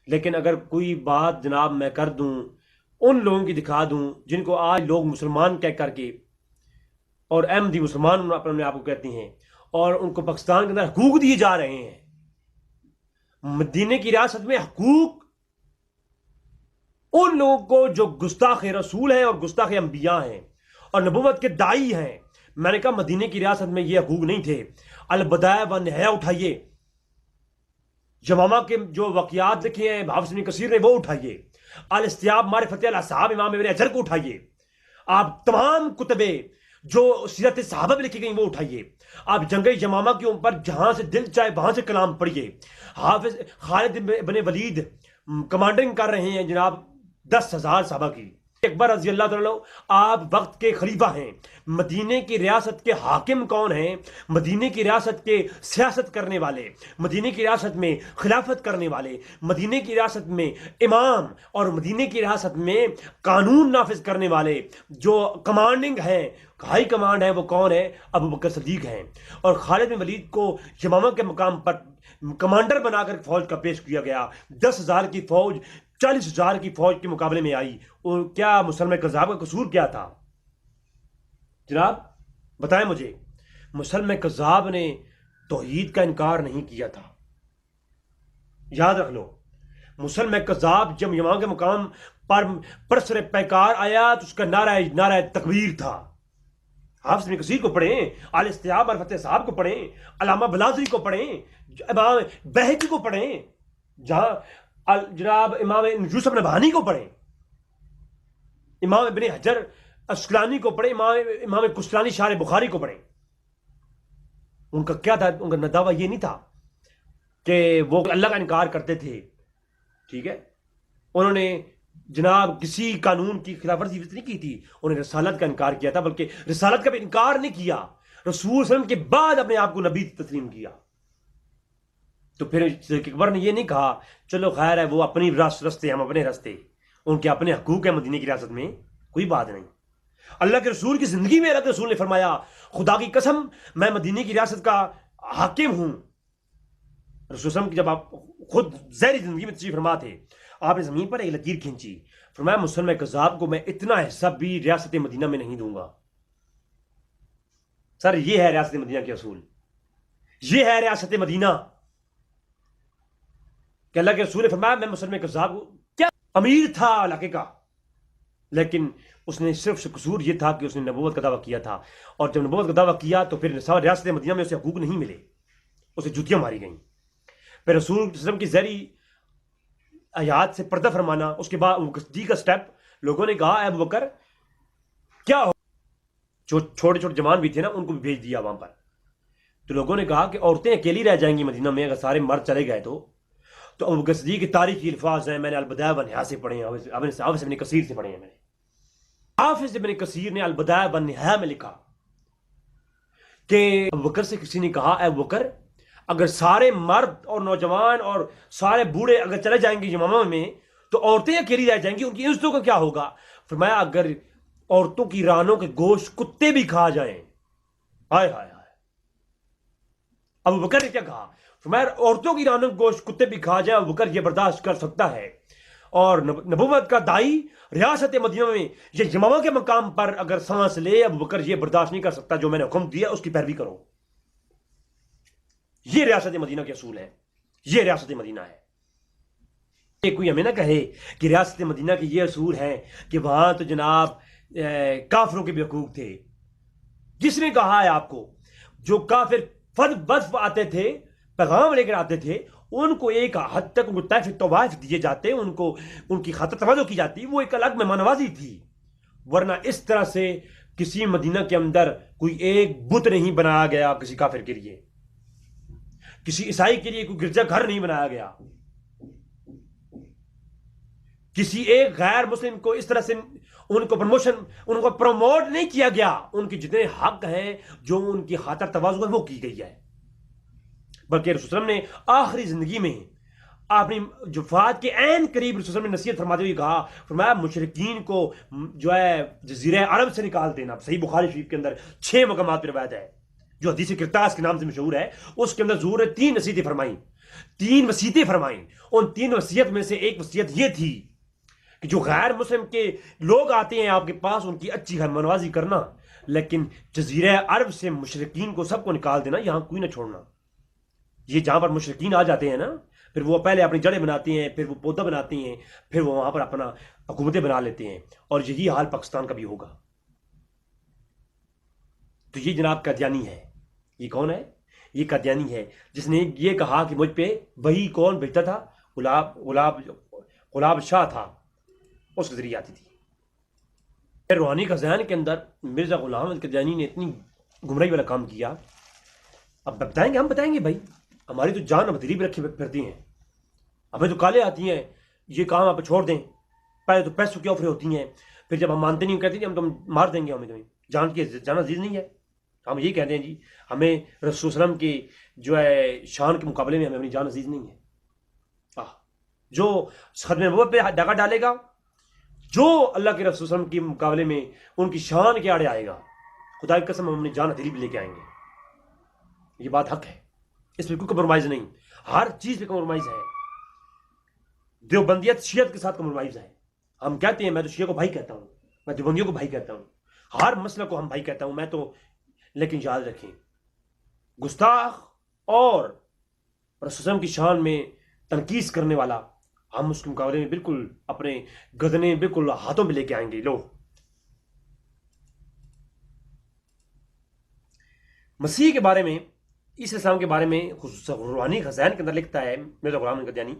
لیکن اگر کوئی بات جناب میں کر دوں، ان لوگوں کی دکھا دوں جن کو آج لوگ مسلمان کہہ کر کے اور احمدی مسلمان اپنے آپ کو کہتے ہیں، اور ان کو پاکستان کے اندر حقوق دیے جا رہے ہیں، مدینے کی ریاست میں حقوق ان لوگوں کو جو گستاخ رسول ہیں اور گستاخ انبیاء ہیں اور نبوت کے دائی ہیں. میں نے کہا مدینے کی ریاست میں یہ حقوق نہیں تھے. البدایہ و نہایہ اٹھائیے، یمامہ کے جو واقعات لکھے ہیں حافظ ابن کثیر نے وہ اٹھائیے، الاستیاب معرفت الاصحاب امام ابن حجر کو اٹھائیے، آپ تمام کتبیں جو سیرت صحابہ میں لکھی گئی وہ اٹھائیے، آپ جنگ یمامہ کے اوپر جہاں سے دل چاہے وہاں سے کلام پڑھیے. حافظ خالد بن ولید کمانڈنگ کر رہے ہیں جناب 10,000 صحابہ کی. اکبر رضی اللہ تعالیٰ آپ وقت کے خلیفہ ہیں. مدینے کی ریاست کے حاکم کون ہیں؟ مدینے کی ریاست کے سیاست کرنے والے، مدینے کی ریاست میں خلافت کرنے والے، مدینے کی ریاست میں امام اور مدینے کی ریاست میں قانون نافذ کرنے والے جو کمانڈنگ ہیں، ہائی کمانڈ ہے، وہ کون ہے؟ ابو بکر صدیق ہیں. اور خالد بن ولید کو یمامہ کے مقام پر کمانڈر بنا کر فوج کا پیش کیا گیا. 10,000 کی فوج 40,000 کی فوج کے مقابلے میں آئی. اور کیا مسلم کذاب کا قصور کیا تھا جناب؟ بتائیں مجھے. مسلم کذاب نے توحید کا انکار نہیں کیا تھا. یاد رکھ لو، مسلم کذاب جب یمامہ کے مقام پر پرسر پیکار آیا تو اس کا نعرہ تکبیر تھا. حافظ ابن کثیر کو پڑھیں، الاستیاب معرفت صاحب کو پڑھیں، علامہ بلازری کو پڑھیں، امام بہقی کو پڑھیں، جہاں جناب امام یوسف نبہانی کو پڑھیں، امام ابن حجر اسقلانی کو پڑھیں، امام کشتلانی شارح بخاری کو پڑھیں. ان کا کیا تھا؟ ان کا دعویٰ یہ نہیں تھا کہ وہ اللہ کا انکار کرتے تھے. ٹھیک ہے، انہوں نے جناب کسی قانون کی خلاف ورزی نہیں کی تھی، انہوں نے رسالت کا انکار کیا تھا، بلکہ رسالت کا بھی انکار نہیں کیا، رسول صلی اللہ علیہ وسلم کے بعد اپنے آپ کو نبی تسلیم کیا. تو پھر صدیق اکبر نے یہ نہیں کہا چلو خیر ہے وہ اپنی رستے ہم اپنے رستے، ان کے اپنے حقوق ہیں مدینے کی ریاست میں، کوئی بات نہیں. اللہ کے رسول کی زندگی میں اللہ کے رسول نے فرمایا خدا کی قسم میں مدینے کی ریاست کا حاکم ہوں. رسول وسلم کی جب آپ خود ظاہری زندگی میں تشریف فرما تھے، آپ نے زمین پر ایک لکیر کھینچی، فرمایا مسلم کذاب کو میں اتنا حصہ بھی ریاست مدینہ میں نہیں دوں گا. سر یہ ہے ریاست مدینہ کے اصول، یہ ہے ریاست مدینہ کہ اللہ کے رسول نے فرمایا میں مسلم کذاب کو کیا امیر تھا علاقے کا، لیکن اس نے صرف قصور یہ تھا کہ اس نے نبوت کا دعویٰ کیا تھا، اور جب نبوت کا دعویٰ کیا تو پھر ریاست مدینہ میں اسے حقوق نہیں ملے، اسے جوتیاں ماری گئیں. پھر رسول صلی اللہ علیہ وسلم کی ظاہری آیات سے پردہ فرمانا، اس کے بعد جی کا سٹیپ لوگوں نے کہا اے ابو بکر کیا ہو، جو چھوٹے چھوٹے جوان بھی تھے نا ان کو بھی بھیج دیا وہاں پر. تو لوگوں نے کہا کہ عورتیں اکیلی رہ جائیں گی مدینہ میں اگر سارے مرد چلے گئے تو ابو بکر صدیق کی تاریخی الفاظ ہیں، میں نے البدایہ و نہایہ سے پڑھے ہیں، حافظ ابن کثیر سے پڑھے ہیں. میں نے حافظ ابن کثیر نے البدایہ و نہایہ میں لکھا کہ ابو بکر سے کسی نے کہا اے ابو بکر اگر سارے مرد اور نوجوان اور سارے بوڑھے اگر چلے جائیں گے یمامہ میں تو عورتیں اکیلی رہ جائیں گی، ان کی عزتوں کا کیا ہوگا؟ فرمایا اگر عورتوں کی رانوں کے گوشت کتے بھی کھا جائیں، ہائے ہائے ہائے. ابو بکر نے کیا کہا؟ فرمایا عورتوں کی رانوں کے گوشت کتے بھی کھا جائیں ابو بکر یہ برداشت کر سکتا ہے، اور نبوت کا دائی ریاست مدینہ میں یہ یمامہ کے مقام پر اگر سانس لے ابو بکر یہ برداشت نہیں کر سکتا، جو میں نے حکم دیا اس کی پیروی کرو. یہ ریاست مدینہ کے اصول ہیں، یہ ریاست مدینہ ہے. یہ کوئی ہمیں نہ کہے کہ ریاست مدینہ کے یہ اصول ہیں کہ وہاں تو جناب کافروں کے بھی حقوق تھے. جس نے کہا ہے آپ کو جو کافر بدف آتے تھے پیغام لے کر آتے تھے ان کو ایک حد تک ان کو طوائف دیے جاتے، ان کو ان کی خاطر توجہ کی جاتی، وہ ایک الگ مہمان نوازی تھی. ورنہ اس طرح سے کسی مدینہ کے اندر کوئی ایک بت نہیں بنایا گیا کسی کافر کے لیے، کسی عیسائی کے لیے کوئی گرجا گھر نہیں بنایا گیا، کسی ایک غیر مسلم کو اس طرح سے ان کو پروموٹ نہیں کیا گیا. ان کے جتنے حق ہیں جو ان کی خاطر تواضع ہے وہ کی گئی ہے. بلکہ رسول اللہ نے آخری زندگی میں اپنی وفات کے عین قریب رسول اللہ نے نصیحت فرماتے ہوئے کہا، فرمایا مشرکین کو جو ہے جزیرہ عرب سے نکال دینا. صحیح بخاری شریف کے اندر 6 مقامات پر روایت ہے جو حدیث کرتاس کے نام سے مشہور ہے، اس کے اندر حضور نے 3 نصیحتیں فرمائیں. 3 وصیتیں فرمائیں. ان 3 وصیت میں سے ایک وصیت یہ تھی کہ جو غیر مسلم کے لوگ آتے ہیں آپ کے پاس ان کی اچھی منوازی کرنا، لیکن جزیرہ عرب سے مشرقین کو سب کو نکال دینا، یہاں کوئی نہ چھوڑنا. یہ جہاں پر مشرقین آ جاتے ہیں نا، پھر وہ پہلے اپنی جڑیں بناتے ہیں، پھر وہ پودا بناتے ہیں، پھر وہ وہاں پر اپنا حکومتیں بنا لیتے ہیں. اور یہی حال پاکستان کا بھی ہوگا. تو یہ جناب قادیانی ہے. یہ کون ہے؟ یہ قادیانی ہے جس نے یہ کہا کہ مجھ پہ وہی کون بھیجتا تھا؟ غلاب شاہ تھا، اس کے ذریعے آتی تھی. روحانی خزان کے اندر مرزا غلام احمد قادیانی نے اتنی گمراہی والا کام کیا. اب بتائیں گے، ہم بتائیں گے بھائی، ہماری تو جان ابدری بھی رکھی پھرتی ہیں، ہمیں تو کالے آتی ہیں، یہ کام آپ چھوڑ دیں. پہلے تو پیسوں کی آفریں ہوتی ہیں، پھر جب ہم مانتے نہیں، کہتے ہیں ہم تو مار دیں گے، ہمیں تمہیں جان کی جان عزیز نہیں ہے. ہم یہی کہتے ہیں جی ہمیں رسول وسلم کی جو ہے شان کے مقابلے میں ہمیں اپنی جان عزیز نہیں ہے. جو ختم نبوت پہ ڈاکہ ڈالے گا، جو اللہ کے رسول وسلم کے مقابلے میں ان کی شان کے آڑے آئے گا، خدا کی قسم ہم اپنی جان ہتھیلی بھی لے کے آئیں گے. یہ بات حق ہے، اس میں کوئی کمپرومائز نہیں، ہر چیز پہ کمپرومائز ہے. دیوبندیت شیعت کے ساتھ کمپرومائز ہے. ہم کہتے ہیں، میں تو شیعہ کو بھائی کہتا ہوں، میں دیوبندیوں کو بھائی کہتا ہوں، ہر مسئلہ کو ہم بھائی کہتا ہوں میں تو. لیکن یاد رکھیں، گستاخ اور رسول وسلم کی شان میں تنقیص کرنے والا، ہم اس کے مقابلے میں بالکل اپنے گدنے بالکل ہاتھوں میں لے کے آئیں گے. لو، مسیح کے بارے میں، عیسی اسلام کے بارے میں روحانی خزائن کے اندر لکھتا ہے مرزا غلام احمد قادیانی،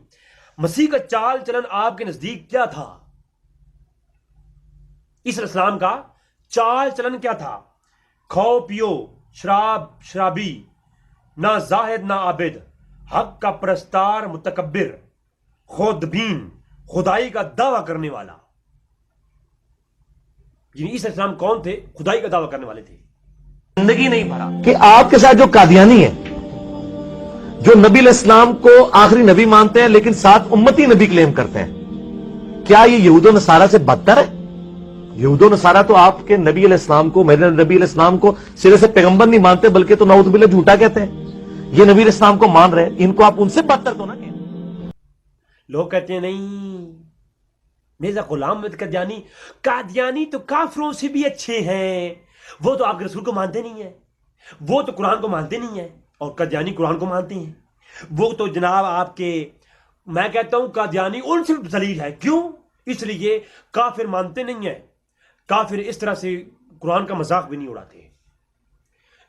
مسیح کا چال چلن آپ کے نزدیک کیا تھا؟ عیسی اسلام کا چال چلن کیا تھا؟ کھاؤ پیو، شرابی، نہ زاہد نہ عابد، حق کا پرستار، متکبر، خود بین، خدائی کا دعویٰ کرنے والا. یعنی عیسی السلام کون تھے؟ خدائی کا دعویٰ کرنے والے تھے. زندگی نہیں بھرا کہ آپ کے ساتھ جو قادیانی ہے، جو نبی علیہ السلام کو آخری نبی مانتے ہیں لیکن ساتھ امتی نبی کلیم کرتے ہیں، کیا یہ یہود و نصارہ سے بدتر ہے؟ یہود و نصارہ تو آپ کے نبی علیہ السلام کو، میرے نبی علیہ السلام کو سرے سے پیغمبر نہیں مانتے، بلکہ تو نعوذ باللہ جھوٹا کہتے ہیں. یہ نبی علیہ السلام کو مان رہے ہیں، ان کو آپ ان سے بدتر تو نہ کہیں. لوگ کہتے ہیں نہیں، مرزا غلام احمد قادیانی تو کافروں سے بھی اچھے ہیں، وہ تو آپ کے رسول کو مانتے نہیں ہیں، وہ تو قرآن کو مانتے نہیں ہیں. اور قادیانی قرآن کو مانتے ہیں. وہ تو جناب آپ کے، میں کہتا ہوں قادیانی ان سے ذلیل ہے. کیوں؟ اس لیے کافر مانتے نہیں ہیں. کافر اس طرح سے قرآن کا مذاق بھی نہیں اڑاتے.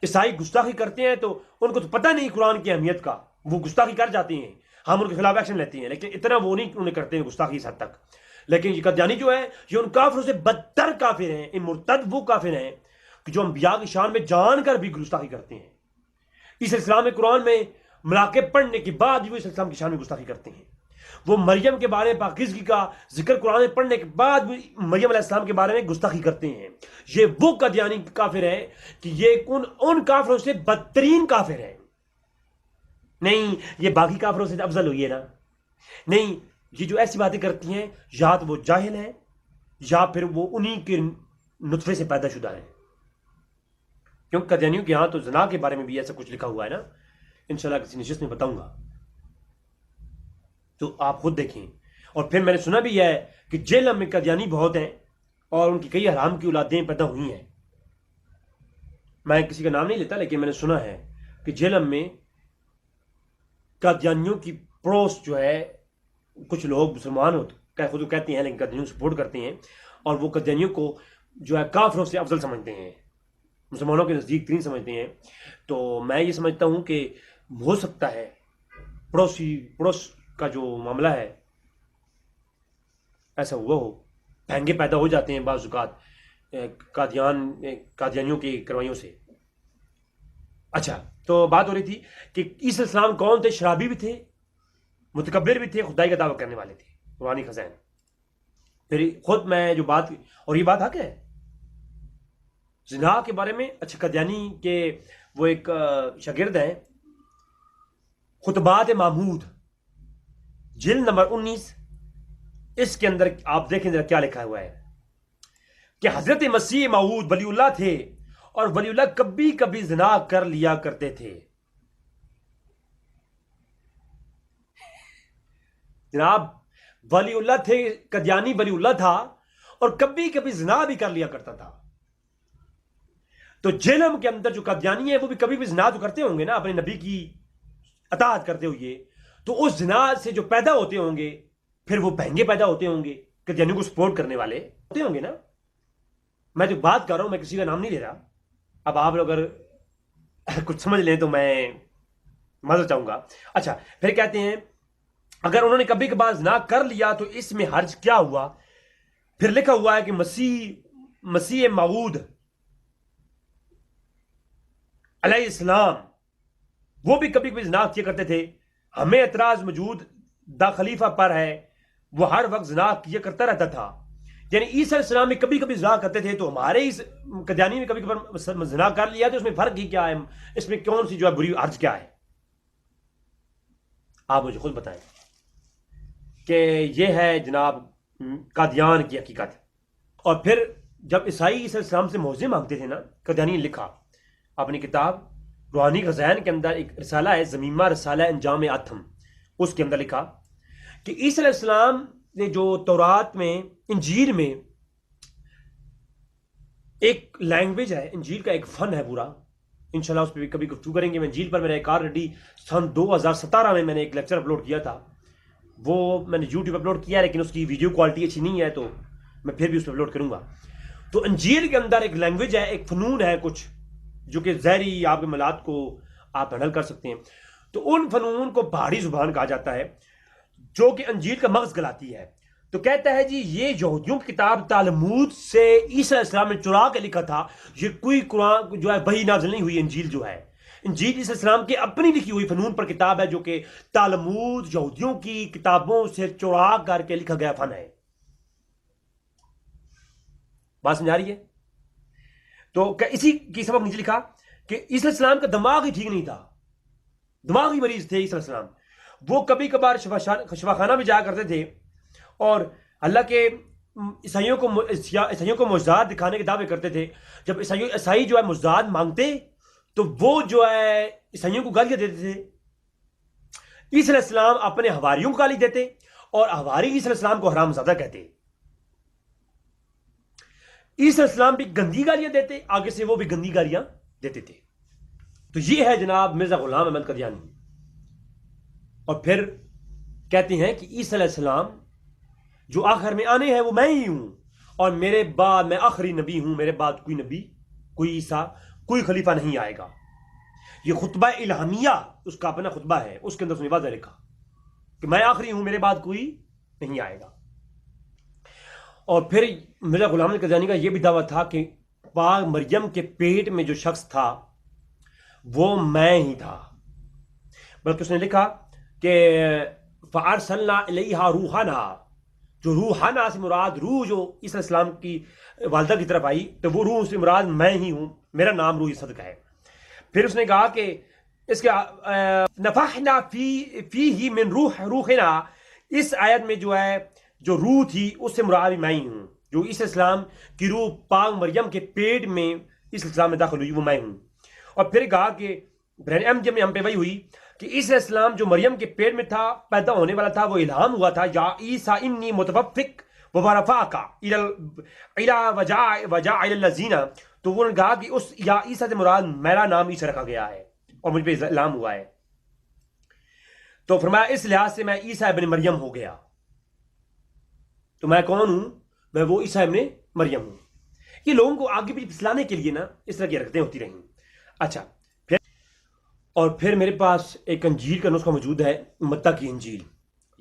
عیسائی گستاخی کرتے ہیں تو ان کو تو پتہ نہیں قرآن کی اہمیت کا، وہ گستاخی کر جاتے ہیں، ہم ان کے خلاف ایکشن لیتے ہیں، لیکن اتنا وہ نہیں انہیں کرتے ہیں گستاخی اس حد تک. لیکن یہ قادیانی جو ہے، یہ ان کافروں سے بدتر کافر ہیں. ان مرتد وہ کافر ہیں کہ جو انبیاء کی شان میں جان کر بھی گستاخی کرتے ہیں. اس اسلام میں قرآن میں مراقب پڑھنے کے بعد بھی وہ اس اسلام کی شان میں گستاخی کرتے ہیں. وہ مریم کے بارے میں پاکیزگی کا ذکر قرآن میں پڑھنے کے بعد بھی مریم علیہ السلام کے بارے میں گستاخی کرتے ہیں. یہ وہ قادیانی کافر ہیں کہ یہ ان کافروں سے بدترین کافر ہیں. نہیں یہ باقی کافروں سے افضل ہوئی ہے نا؟ نہیں، یہ جو ایسی باتیں کرتی ہیں یا تو وہ جاہل ہیں یا پھر وہ انہی کے نطفے سے پیدا شدہ ہیں. کیونکہ قادیانیوں کے ہاں تو زنا کے بارے میں بھی ایسا کچھ لکھا ہوا ہے نا، انشاءاللہ کسی نشست میں بتاؤں گا تو آپ خود دیکھیں. اور پھر میں نے سنا بھی ہے کہ جیل میں قادیانی بہت ہیں اور ان کی کئی حرام کی اولادیں پیدا ہوئی ہیں. میں کسی کا نام نہیں لیتا، لیکن میں نے سنا ہے کہ جیلم میں قادیانیوں کی پڑوس جو ہے، کچھ لوگ مسلمان ہوتے خود کہتے ہیں لیکن قادیانیوں سپورٹ کرتے ہیں، اور وہ قادیانیوں کو جو ہے کافروں سے افضل سمجھتے ہیں، مسلمانوں کے نزدیک ترین سمجھتے ہیں. تو میں یہ سمجھتا ہوں کہ ہو سکتا ہے پڑوس کا جو معاملہ ہے ایسا ہوا ہو، بھینگے پیدا ہو جاتے ہیں بعض اوقات قادیانیوں کی کروائیوں سے. اچھا، تو بات ہو رہی تھی کہ عیسی السلام کون تھے؟ شرابی بھی تھے، متکبر بھی تھے، خدائی کا دعویٰ کرنے والے تھے، روحانی خزائن. پھر خود میں جو بات، اور یہ بات حق ہے زنا کے بارے میں. اچھا، قادیانی کے وہ ایک شاگرد ہیں، خطبات محمود جلد نمبر 19، اس کے اندر آپ دیکھیں ذرا کیا لکھا ہوا ہے کہ حضرت مسیح موعود ولی اللہ تھے اور ولی اللہ کبھی کبھی زنا کر لیا کرتے تھے. جناب ولی اللہ تھے, قادیانی ولی اللہ تھا, اور کبھی کبھی زنا بھی کر لیا کرتا تھا. تو جہنم کے اندر جو قادیانی ہے وہ بھی کبھی بھی زنا تو کرتے ہوں گے نا اپنے نبی کی اطاعت کرتے ہوئے. تو اس زنا سے جو پیدا ہوتے ہوں گے پھر وہ بہنگے پیدا ہوتے ہوں گے, قادیانیوں کو سپورٹ کرنے والے ہوتے ہوں گے نا. میں جو بات کر رہا ہوں میں کسی کا نام نہیں لے رہا. اب آپ لوگ اگر کچھ سمجھ لیں تو میں مدد چاہوں گا. اچھا, پھر کہتے ہیں اگر انہوں نے کبھی کبھار زنا کر لیا تو اس میں حرج کیا ہوا. پھر لکھا ہوا ہے کہ مسیح موعود علیہ السلام وہ بھی کبھی کبھی زنا کیا کرتے تھے. ہمیں اعتراض موجود دا خلیفہ پر ہے, وہ ہر وقت زنا کیا کرتا رہتا تھا. یعنی عیسیٰ علیہ السلام میں کبھی کبھی زنا کرتے تھے, تو ہمارے اس قادیانی میں کبھی کبھی زنا کر لیا, تو اس میں فرق ہی کیا ہے؟ اس میں کون سی جو ہے بری حرج کیا ہے؟ آپ مجھے خود بتائیں کہ یہ ہے جناب قادیان کی حقیقت. اور پھر جب عیسائی عیسیٰ علیہ السلام سے معاوضے مانگتے تھے نا, قادیانی نے لکھا اپنی کتاب روحانی خزائن کے اندر, ایک رسالہ ہے زمیمہ رسالہ انجام آتم, اس کے اندر لکھا کہ عیسیٰ علیہ السلام نے جو تورات میں انجیل میں ایک لینگویج ہے, انجیل کا ایک فن ہے پورا, انشاءاللہ اس پہ بھی کبھی گفتگو کریں گے. میں انجیل پر میرا ایک آلریڈی سن 2017 میں نے ایک لیکچر اپلوڈ کیا تھا, وہ میں نے یوٹیوب اپلوڈ کیا ہے لیکن اس کی ویڈیو کوالٹی اچھی نہیں ہے, تو میں پھر بھی اس پہ اپلوڈ کروں گا. تو انجیل کے اندر ایک لینگویج ہے, ایک فنون ہے کچھ, جو کہ ظاہری آپ کے ملات کو آپ ہینڈل کر سکتے ہیں. تو ان فنون کو پہاڑی زبان کہا جاتا ہے, جو کہ انجیل کا مغز گلاتی ہے. تو کہتا ہے جی یہ یہودیوں کی کتاب تالمود سے عیسیٰ علیہ السلام نے چرا کے لکھا تھا, یہ کوئی قرآن جو ہے وحی نازل نہیں ہوئی. انجیل جو ہے, انجیل عیسیٰ علیہ السلام کی اپنی لکھی ہوئی فنون پر کتاب ہے, جو کہ تالمود یہودیوں کی کتابوں سے چرا کر کے لکھا گیا فن ہے. بات سمجھا رہی ہے؟ تو اسی کی سبب نیچے لکھا کہ عیسیٰ علیہ السلام کا دماغ ہی ٹھیک نہیں تھا, دماغی مریض تھے عیسیٰ علیہ السلام. وہ کبھی کبھار شفاخانہ بھی جایا کرتے تھے, اور اللہ کے عیسائیوں کو معجزات دکھانے کے دعوے کرتے تھے. جب عیسائی جو ہے معجزات مانگتے تو وہ جو ہے عیسائیوں کو گالیاں دیتے تھے. عیسیٰ علیہ السلام اپنے حواریوں کو گالی دیتے, اور حواری عیسیٰ علیہ السلام کو حرام زادہ کہتے. عیسیٰ علیہ السلام بھی گندی گالیاں دیتے, آگے سے وہ بھی گندی گالیاں دیتے تھے. تو یہ ہے جناب مرزا غلام احمد قادیانی. اور پھر کہتے ہیں کہ عیسیٰ علیہ السلام جو آخر میں آنے ہیں وہ میں ہی ہوں, اور میرے بعد میں آخری نبی ہوں, میرے بعد کوئی نبی, کوئی عیسیٰ, کوئی خلیفہ نہیں آئے گا. یہ خطبہ الہامیہ اس کا اپنا خطبہ ہے, اس کے اندر اس نے واضح لکھا کہ میں آخری ہوں, میرے بعد کوئی نہیں آئے گا. اور پھر مرزا غلام احمد قادیانی کا یہ بھی دعویٰ تھا کہ پاک مریم کے پیٹ میں جو شخص تھا وہ میں ہی تھا. بلکہ اس نے لکھا کہ فَأَرْسَلْنَا إِلَيْهَا رُوحَنَا, جو روحانہ سے مراد روح جو عیسیٰ علیہ السلام کی والدہ کی طرف آئی, تو وہ روح سے مراد میں ہی ہوں, میرا نام روح صدق ہے. پھر اس نے کہا کہ اس کے نفخنا فیہ من روحنا, اس آیت میں جو ہے جو روح تھی اس سے مراد میں ہی ہوں, جو عیسیٰ علیہ السلام کی روح پاک مریم کے پیٹ میں عیسیٰ علیہ السلام میں داخل ہوئی وہ میں ہوں. اور پھر کہا کہ برہن احمدیہ میں ہم پہ وہی ہوئی کہ عیسیٰ علیہ السلام جو مریم کے پیٹ میں تھا, پیدا ہونے والا تھا, وہ الہام ہوا تھا, یا عیسیٰ انی متوفک وبرفاقہ وجاء الذین. تو وہ نے کہا کہ اس یا عیسیٰ سے مراد میرا نام عیسیٰ رکھا گیا ہے اور مجھ پہ الہام ہوا ہے. تو فرمایا اس لحاظ سے میں عیسیٰ ابن مریم ہو گیا. تو میں کون ہوں؟ میں وہ عیسیٰ ابن مریم ہوں. یہ لوگوں کو آگے بھی پھسلانے کے لیے نا اس طرح کی حرکتیں ہوتی رہیں. اچھا, اور پھر میرے پاس ایک انجیل کا نسخہ موجود ہے, متی کی انجیل.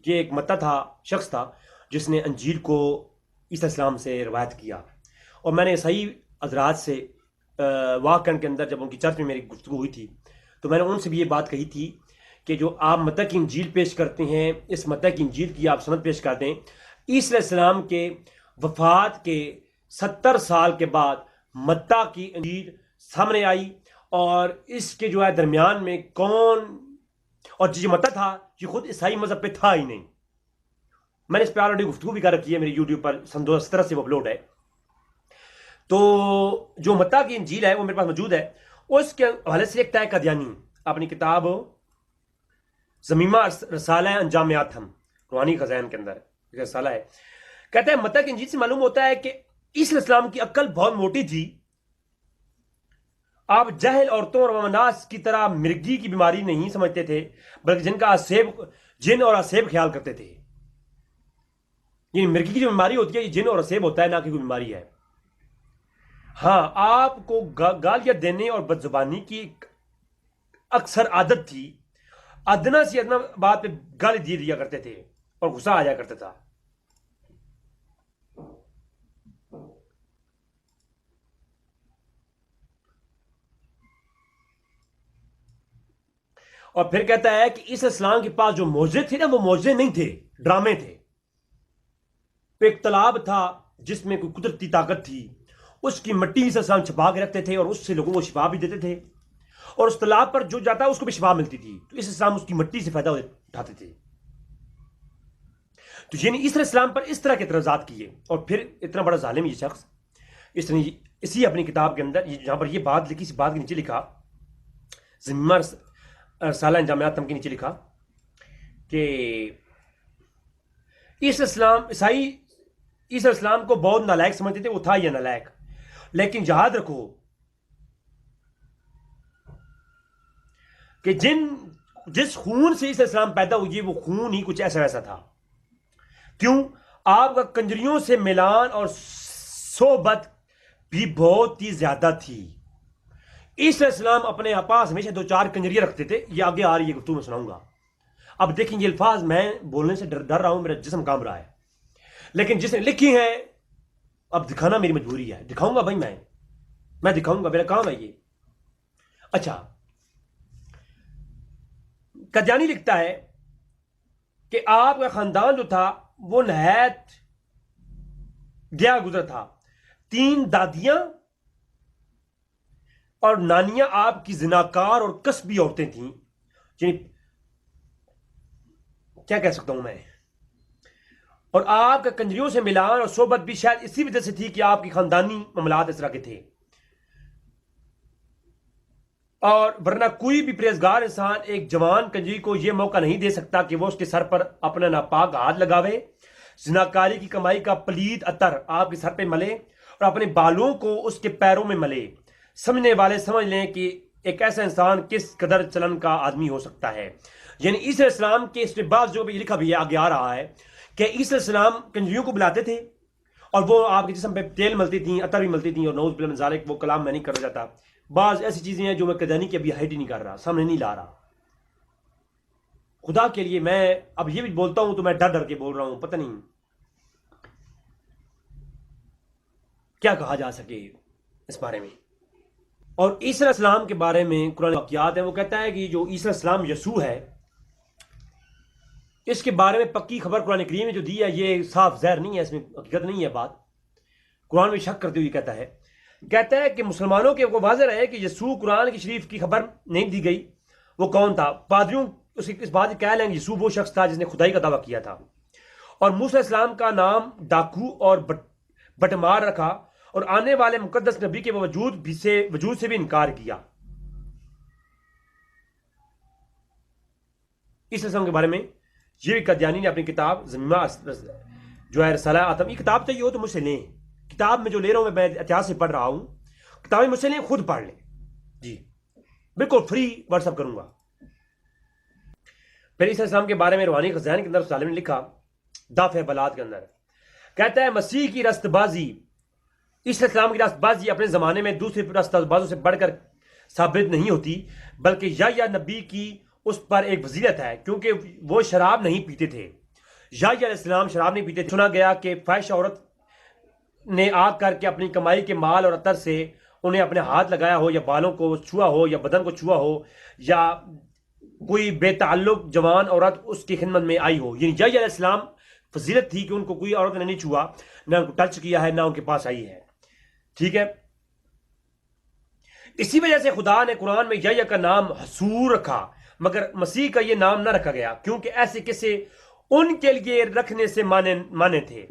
یہ ایک متی تھا, شخص تھا جس نے انجیل کو عیسیٰ السلام سے روایت کیا. اور میں نے عیسائی حضرات سے واقعن کے اندر جب ان کی چرچ میں میری گفتگو ہوئی تھی تو میں نے ان سے بھی یہ بات کہی تھی کہ جو آپ متی کی انجیل پیش کرتے ہیں, اس متی کی انجیل کی آپ سند پیش کر دیں. عیسیٰ علیہ السلام کے وفات کے 70 سال کے بعد متی کی انجیل سامنے آئی, اور اس کے جو ہے درمیان میں کون, اور جو متی تھا یہ خود عیسائی مذہب پہ تھا ہی نہیں. میں نے اس پہ آلریڈی گفتگو بھی کر رکھی ہے, میری یوٹیوب پر سن 2017 سے وہ اپلوڈ ہے. تو جو متی کی انجیل ہے وہ میرے پاس موجود ہے. اس کے حوالے سے لکھتا ہے قادیانی اپنی کتاب زمیمہ رسالہ انجام آتم, روحانی خزائن کے اندر ایک رسالہ ہے. کہتا ہے متی کی انجیل سے معلوم ہوتا ہے کہ عیسی علیہ السلام کی عقل بہت موٹی تھی. آپ جاہل عورتوں اور ممناس کی طرح مرگی کی بیماری نہیں سمجھتے تھے بلکہ جن اور اسیب خیال کرتے تھے. یعنی مرگی کی جو بیماری ہوتی ہے یہ جن اور اسیب ہوتا ہے، نہ کہ کوئی بیماری ہے. ہاں، آپ کو گالیاں دینے اور بد زبانی کی اکثر عادت تھی. ادنا سے ادنا بات پہ گالی دے دیا کرتے تھے اور غصہ آ جایا کرتا تھا. اور پھر کہتا ہے کہ اس اسلام کے پاس جو معجزے تھے نا، وہ معجزے نہیں تھے، ڈرامے تھے. ایک تالاب تھا جس میں کوئی قدرتی طاقت تھی، اس کی مٹی سے اسلام چھپا کے رکھتے تھے اور اس سے لوگوں کو شفا بھی دیتے تھے، اور اس تالاب پر جو جاتا اس کو بھی شفا ملتی تھی. تو اس اسلام اس کی مٹی سے فائدہ اٹھاتے تھے. تو یعنی اس اسلام پر اس طرح کے اعتراضات کیے. اور پھر اتنا بڑا ظالم یہ شخص اس نے اسی اپنی کتاب کے اندر جہاں پر یہ بات لکھی، اس بات کے نیچے لکھا، ضمہ رسالہ انجامات تم کے نیچے لکھا کہ عیسی اسلام کو بہت نالائق سمجھتے تھے. وہ تھا یہ نالائق، لیکن یاد رکھو کہ جس خون سے عیسی اسلام پیدا ہوئی وہ خون ہی کچھ ایسا ویسا تھا. کیوں؟ آپ کا کنجریوں سے ملان اور صحبت بھی بہت ہی زیادہ تھی. عیسی السلام اپنے پاس ہمیشہ 2-4 کنجریاں رکھتے تھے. یہ آگے آ رہی ہے گفتگو میں سناؤں گا. اب دیکھیں یہ الفاظ میں بولنے سے ڈر رہا ہوں، میرا جسم کام رہا ہے، لیکن جس نے لکھی ہے اب دکھانا میری مجبوری ہے. دکھاؤں گا بھائی، میں دکھاؤں گا، میرا کام ہے یہ. اچھا، قادیانی لکھتا ہے کہ آپ کا خاندان جو تھا وہ نہایت گیا گزر تھا. 3 دادیاں اور نانیاں آپ کی زناکار اور کسبی عورتیں تھیں. یعنی کیا کہہ سکتا ہوں میں. اور آپ کا کنجریوں سے ملان اور صحبت بھی شاید اسی وجہ سے تھی کہ آپ کی خاندانی معاملات اس طرح کے تھے. اور ورنہ کوئی بھی پرہیزگار انسان ایک جوان کنجری کو یہ موقع نہیں دے سکتا کہ وہ اس کے سر پر اپنا ناپاک ہاتھ لگاوے، زناکاری کی کمائی کا پلید عطر آپ کے سر پہ ملے اور اپنے بالوں کو اس کے پیروں میں ملے. سمجھنے والے سمجھ لیں کہ ایک ایسا انسان کس قدر چلن کا آدمی ہو سکتا ہے. یعنی عیسی السلام کے اس کے بعد جو بھی لکھا بھی ہے آگے آ رہا ہے کہ عیسی السلام کنجریوں کو بلاتے تھے اور وہ آپ کے جسم پہ تیل ملتی تھیں، عطر بھی ملتی تھیں. اور نعوذ باللہ من ذالک، وہ کلام میں نہیں کرنا چاہتا. بعض ایسی چیزیں ہیں جو میں قادیانی کی ابھی ہائٹ ہی نہیں کر رہا، سامنے نہیں لا رہا. خدا کے لیے میں اب یہ بھی بولتا ہوں تو میں ڈر کے بول رہا ہوں، پتہ نہیں کیا کہا جا سکے اس بارے میں. اور عیسی علیہ السلام کے بارے میں قرآن واقعات ہیں. وہ کہتا ہے کہ جو عیسی علیہ السلام یسوع ہے، اس کے بارے میں پکی خبر قرآن کریم نے جو دی ہے یہ صاف زہر نہیں ہے، اس میں حقیقت نہیں ہے. بات قرآن میں شک کرتے ہوئے کہتا ہے کہ مسلمانوں کے وہ واضح رہے کہ یسوع قرآن کی شریف کی خبر نہیں دی گئی. وہ کون تھا؟ پادریوں اس بات کہہ لیں گے یسوع وہ شخص تھا جس نے خدائی کا دعویٰ کیا تھا، اور موسیٰ علیہ السلام کا نام ڈاکو اور بٹمار رکھا، اور آنے والے مقدس نبی کے وجود سے بھی انکار کیا. اس رسم کے بارے میں یہ بھی قادیانی نے اپنی کتاب ضمہ جو ہے رسالہ آتم، یہ کتاب چاہیے ہو تو مجھ سے لیں. کتاب میں جو لے رہا ہوں میں اتہاس سے پڑھ رہا ہوں، کتابیں مجھ سے لیں، خود پڑھ لیں جی، بالکل فری واٹس ایپ کروں گا. پھر عیسی السلام کے بارے میں روحانی خزائن کے اندر سالم نے لکھا دافع بلاد کے اندر، کہتا ہے مسیح کی رست بازی، عیسی السلام کی رست بازی اپنے زمانے میں دوسری رست بازوں سے بڑھ کر ثابت نہیں ہوتی، بلکہ یا نبی کی اس پر ایک فضیلت ہے، کیونکہ وہ شراب نہیں پیتے تھے. یا علیہ السلام شراب نہیں پیتے تھے. سنا گیا کہ فاحشہ عورت نے آ کر کے اپنی کمائی کے مال اور عطر سے انہیں اپنے ہاتھ لگایا ہو، یا بالوں کو چھوا ہو، یا بدن کو چھوا ہو، یا کوئی بے تعلق جوان عورت اس کی خدمت میں آئی ہو. یعنی علیہ السلام فضیلت تھی کہ ان کو کوئی عورت نے نہیں چھوا، نہ ان کو ٹچ کیا ہے، نہ ان کے پاس آئی ہے. ٹھیک ہے، اسی وجہ سے خدا نے قرآن میں یا کا نام حسور رکھا، مگر مسیح کا یہ نام نہ رکھا گیا، کیونکہ ایسے قصے ان کے لیے رکھنے سے مانے تھے.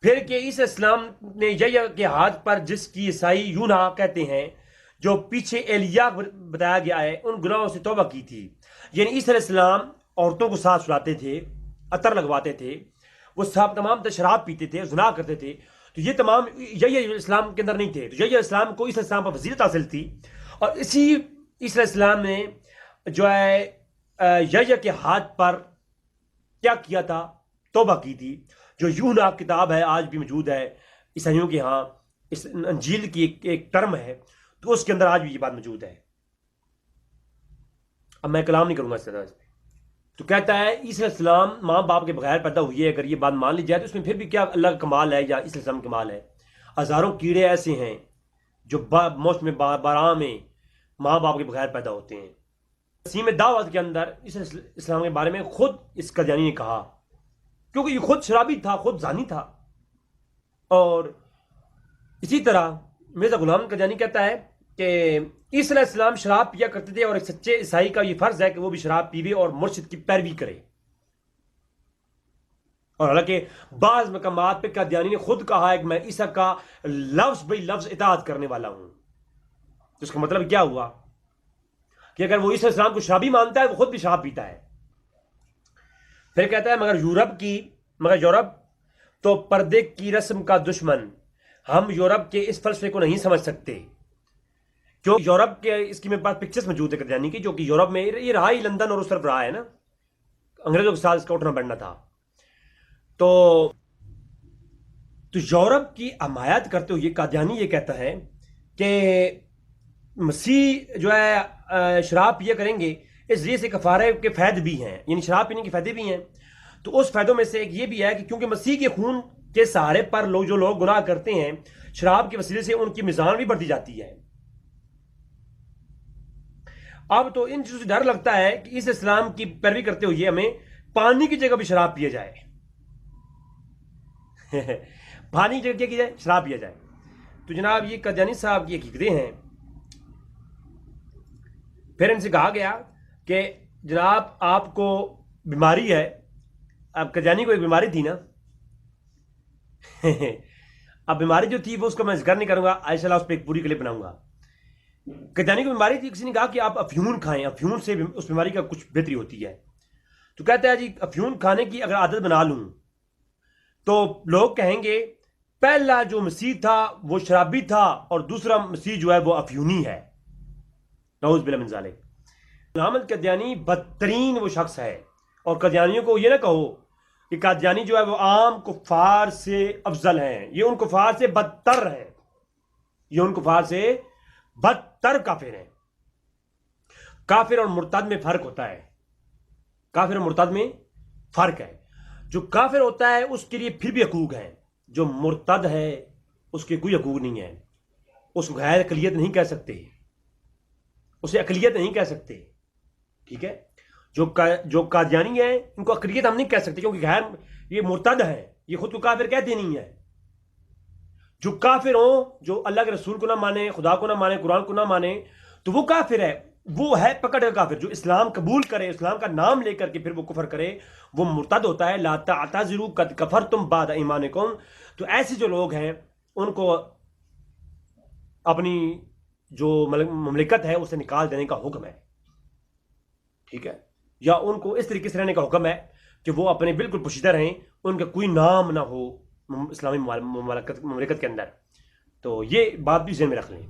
پھر کہ عیسی السلام نے یا کے ہاتھ پر، جس کی عیسائی یونا کہتے ہیں، جو پیچھے ایلیا بتایا گیا ہے، ان گناہوں سے توبہ کی تھی. یعنی عیسی علیہ السلام عورتوں کو ساتھ سلاتے تھے، عطر لگواتے تھے، وہ سب تمام شراب پیتے تھے، زنا کرتے تھے، تو یہ تمام یہی اسلام کے اندر نہیں تھے. تو یہی اسلام کو اس اسلام پر فضیلت حاصل تھی، اور اسی اس اسلام نے جو ہے یحییٰ کے ہاتھ پر کیا کیا تھا؟ توبہ کی تھی. جو یوحنا کتاب ہے آج بھی موجود ہے عیسائیوں کے ہاں، اس انجیل کی ایک ٹرم ہے، تو اس کے اندر آج بھی یہ بات موجود ہے. اب میں کلام نہیں کروں گا اس طرح پہ. تو کہتا ہے عیسی علیہ السلام ماں باپ کے بغیر پیدا ہوئی ہے. اگر یہ بات مان لی جائے تو اس میں پھر بھی کیا اللہ کا کمال ہے یا عیسی علیہ السلام کا کمال ہے؟ ہزاروں کیڑے ایسے ہیں جو موسم بارہ میں ماں باپ کے بغیر پیدا ہوتے ہیں. تقسیم دعوت کے اندر عیسی علیہ السلام کے بارے میں خود اس قادیانی نے کہا، کیونکہ یہ خود شرابی تھا، خود زانی تھا. اور اسی طرح مرزا غلام قادیانی کہتا ہے کہ عیسی علیہ السلام شراب پیا کرتے تھے، اور ایک سچے عیسائی کا یہ فرض ہے کہ وہ بھی شراب پیوے اور مرشد کی پیروی کرے. اور حالانکہ بعض مقامات پہ قادیانی نے خود کہا ہے کہ میں عیسیٰ کا لفظ بئی لفظ اطاعت کرنے والا ہوں. تو اس کا مطلب کیا ہوا کہ اگر وہ عیسی علیہ السلام کو شرابی مانتا ہے، وہ خود بھی شراب پیتا ہے. پھر کہتا ہے مگر یورپ تو پردے کی رسم کا دشمن. ہم یورپ کے اس فلسفے کو نہیں سمجھ سکتے، جو یورپ کے اس کی میرے پاس پکچرز موجود ہے قادیانی کی، جو کہ یورپ میں یہ رہا ہی لندن اور اس طرف رہا ہے نا، انگریزوں کے ساتھ اس کا اٹھنا بڑھنا تھا. تو یورپ کی حمایت کرتے ہوئے قادیانی یہ کہتا ہے کہ مسیح جو ہے شراب پیا کریں گے، اس ذریعے سے کفارے کے فائدے بھی ہیں، یعنی شراب پینے کے فائدے بھی ہیں. تو اس فائدوں میں سے ایک یہ بھی ہے کہ کیونکہ مسیح کے خون کے سہارے پر جو لوگ گناہ کرتے ہیں، شراب کے وسیلے سے ان کی میزان بھی بڑھتی جاتی ہے. اب تو ان چیزوں سے ڈر لگتا ہے کہ اس اسلام کی پیروی کرتے ہوئے ہمیں پانی کی جگہ بھی شراب پیا جائے. پانی کی جگہ کیا کی جائے؟ شراب پیا جائے. تو جناب یہ قادیانی صاحب کی حقیقتیں ہیں. پھر ان سے کہا گیا کہ جناب آپ کو بیماری ہے. اب قادیانی کو ایک بیماری تھی نا. اب بیماری جو تھی وہ اس کا میں ذکر نہیں کروں گا، انشاء اللہ اس پہ ایک پوری کلپ بناؤں گا. قادیانی کو بیماری تھی، کسی نے کہا کہ آپ افیون کھائیں، افیون سے اس بیماری کا کچھ بہتری ہوتی ہے. تو کہتا ہے جی افیون کھانے کی اگر عادت بنا لوں تو لوگ کہیں گے پہلا جو مسیح تھا وہ شرابی تھا اور دوسرا مسیح جو ہے وہ افیونی ہے. نعوذ باللہ من ذالک. احمد قادیانی بدترین وہ شخص ہے. اور قادیانیوں کو یہ نہ کہو کہ قادیانی جو ہے وہ عام کفار سے افضل ہیں، یہ ان کفار سے بدتر ہیں، یہ ان کفار سے بدتر کافر ہیں. کافر اور مرتد میں فرق ہوتا ہے. کافر اور مرتد میں فرق ہے. جو کافر ہوتا ہے اس کے لیے پھر بھی حقوق ہیں، جو مرتد ہے اس کے کوئی حقوق نہیں ہے. اس کو غیر اقلیت نہیں کہہ سکتے، اسے اقلیت نہیں کہہ سکتے. ٹھیک ہے، جو قادیانی ہیں ان کو اقلیت ہم نہیں کہہ سکتے کیونکہ غیر یہ مرتد ہے، یہ خود کو کافر کہتے نہیں ہے. جو کافر ہوں، جو اللہ کے رسول کو نہ مانے، خدا کو نہ مانے، قرآن کو نہ مانے، تو وہ کافر ہے. وہ ہے پکڑ کا کافر. جو اسلام قبول کرے، اسلام کا نام لے کر کے پھر وہ کفر کرے، وہ مرتد ہوتا ہے. لا تعتذروا قد کفرتم بعد ایمانکم. تو ایسے جو لوگ ہیں ان کو اپنی جو مملکت ہے اسے نکال دینے کا حکم ہے. ٹھیک ہے، یا ان کو اس طریقے سے رہنے کا حکم ہے کہ وہ اپنے بالکل پوشیدہ رہیں، ان کا کوئی نام نہ ہو اسلامی مملکت کے اندر. تو یہ بات بھی ذہن میں رکھ لیں.